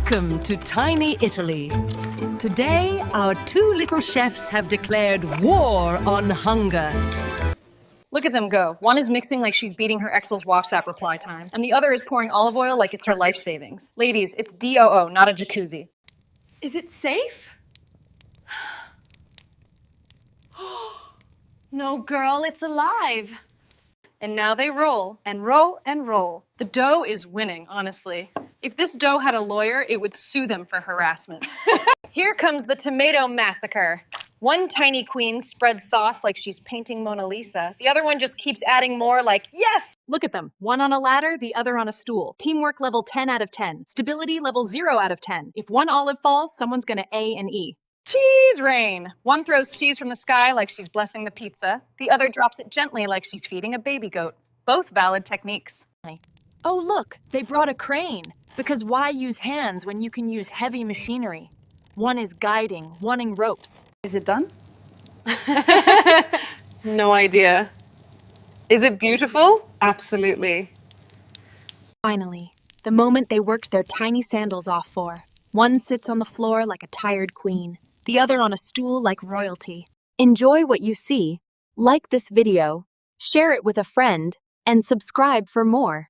Welcome to Tiny Italy. Today, our two little chefs have declared war on hunger. Look at them go. One is mixing like she's beating her ex's WhatsApp reply time, and the other is pouring olive oil like it's her life savings. Ladies, it's DOO, not a jacuzzi. Is it safe? No, girl, it's alive. And now they roll. And roll and roll. The dough is winning, honestly. If this dough had a lawyer, it would sue them for harassment. Here comes the tomato massacre. One tiny queen spreads sauce like she's painting Mona Lisa. The other one just keeps adding more like, yes! Look at them. One on a ladder, the other on a stool. Teamwork level 10 out of 10. Stability level 0 out of 10. If one olive falls, someone's gonna A and E. Cheese rain. One throws cheese from the sky like she's blessing the pizza. The other drops it gently like she's feeding a baby goat. Both valid techniques. Oh look, they brought a crane. Because why use hands when you can use heavy machinery? One is guiding, one in ropes. Is it done? No idea. Is it beautiful? Absolutely. Finally, the moment they worked their tiny sandals off for. One sits on the floor like a tired queen, the other on a stool like royalty. Enjoy what you see, like this video, share it with a friend, and subscribe for more.